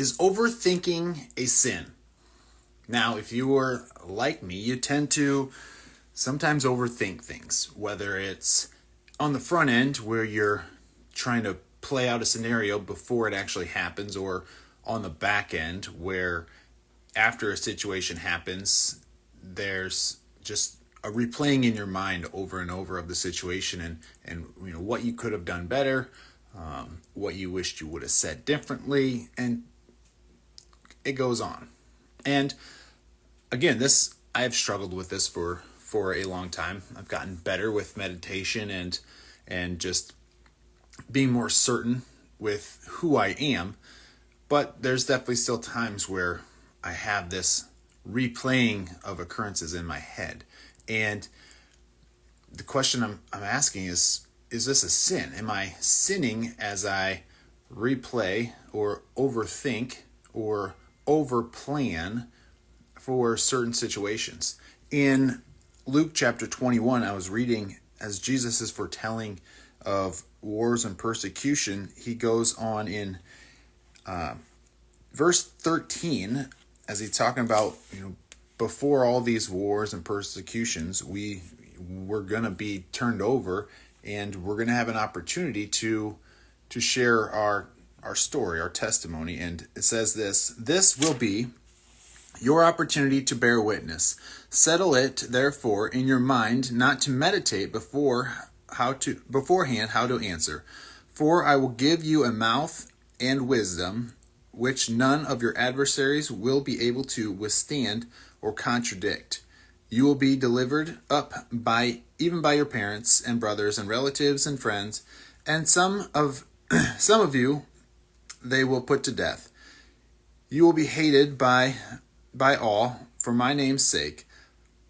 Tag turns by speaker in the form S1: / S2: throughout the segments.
S1: Is overthinking a sin? Now, if you are like me, you tend to sometimes overthink things, whether it's on the front end where you're trying to play out a scenario before it actually happens, or on the back end where after a situation happens, there's just a replaying in your mind over and over of the situation and what you could have done better, what you wished you would have said differently, and it goes on. And again, I have struggled with this for a long time. I've gotten better with meditation and just being more certain with who I am. But there's definitely still times where I have this replaying of occurrences in my head. And the question I'm asking is this a sin? Am I sinning as I replay or overthink or overplan for certain situations? In Luke chapter 21, I was reading as Jesus is foretelling of wars and persecution. He goes on in verse 13, as he's talking about, before all these wars and persecutions, we're going to be turned over, and we're going to have an opportunity to share our story, our testimony. And it says this will be your opportunity to bear witness. Settle it, therefore, in your mind not to meditate beforehand how to answer. For I will give you a mouth and wisdom, which none of your adversaries will be able to withstand or contradict. You will be delivered up even by your parents and brothers and relatives and friends, and some of you they will put to death. You will be hated by all for my name's sake,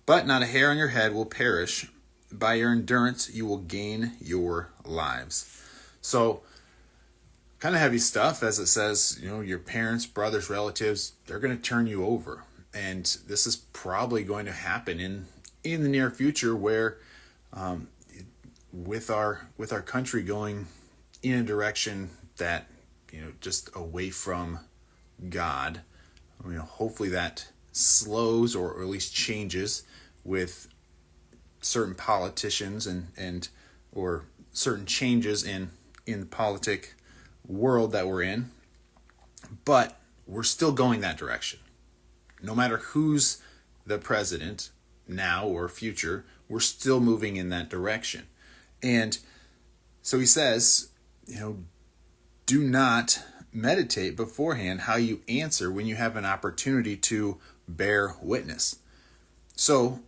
S1: but not a hair on your head will perish. By your endurance you will gain your lives. So, kind of heavy stuff, as it says, your parents, brothers, relatives, they're going to turn you over. And this is probably going to happen in the near future, where with our country going in a direction that, just away from God, hopefully that slows or at least changes with certain politicians and or certain changes in the politic world that we're in. But we're still going that direction. No matter who's the president now or future, we're still moving in that direction. And so he says, do not meditate beforehand how you answer when you have an opportunity to bear witness. So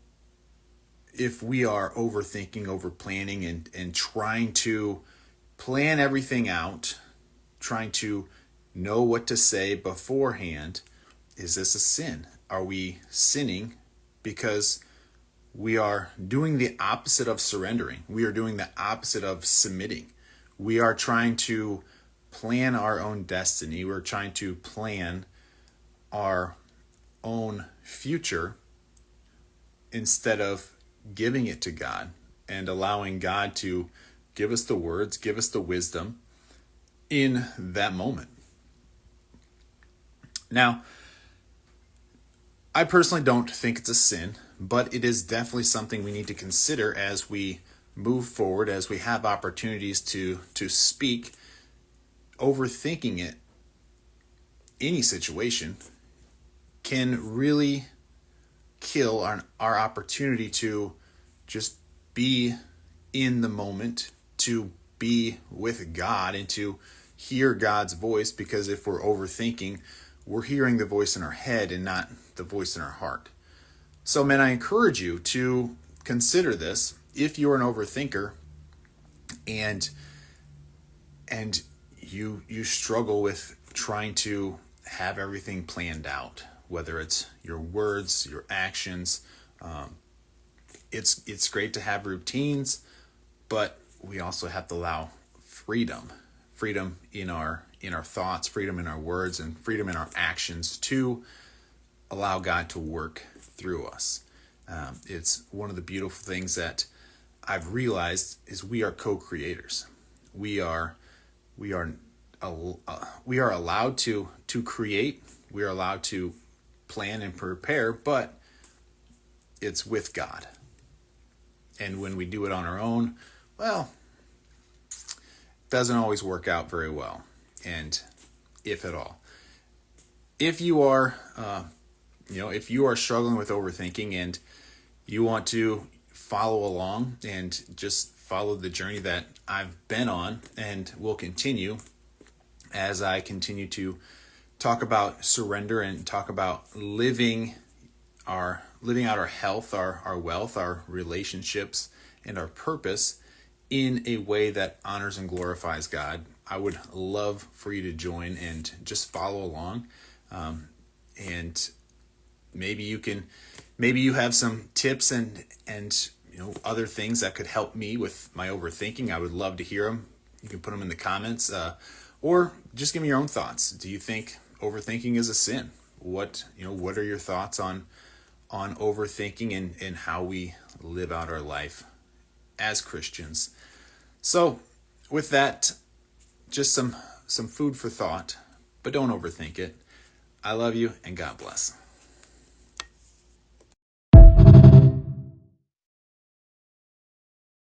S1: if we are overthinking, overplanning, and trying to plan everything out, trying to know what to say beforehand, is this a sin? Are we sinning because we are doing the opposite of surrendering? We are doing the opposite of submitting. We are trying to plan our own destiny. We're trying to plan our own future instead of giving it to God and allowing God to give us the words, give us the wisdom in that moment. Now, I personally don't think it's a sin, but it is definitely something we need to consider as we move forward, as we have opportunities to speak. Overthinking it, any situation, can really kill our opportunity to just be in the moment, to be with God, and to hear God's voice. Because if we're overthinking, we're hearing the voice in our head and not the voice in our heart. So, man, I encourage you to consider this. If you're an overthinker and you struggle with trying to have everything planned out, whether it's your words, your actions, it's great to have routines, but we also have to allow freedom in our thoughts, freedom in our words, and freedom in our actions to allow God to work through us. It's one of the beautiful things that I've realized is we are co-creators. We are we are allowed to create, we are allowed to plan and prepare, but it's with God. And when we do it on our own, well, it doesn't always work out very well, and if at all. If you are, if you are struggling with overthinking and you want to follow along and just follow the journey that I've been on and will continue as I continue to talk about surrender and talk about living out our health, our wealth, our relationships, and our purpose in a way that honors and glorifies God, I would love for you to join and just follow along. And maybe you have some tips and other things that could help me with my overthinking. I would love to hear them. You can put them in the comments, or just give me your own thoughts. Do you think overthinking is a sin? What are your thoughts on overthinking and how we live out our life as Christians? So with that, just some food for thought, but don't overthink it. I love you, and God bless.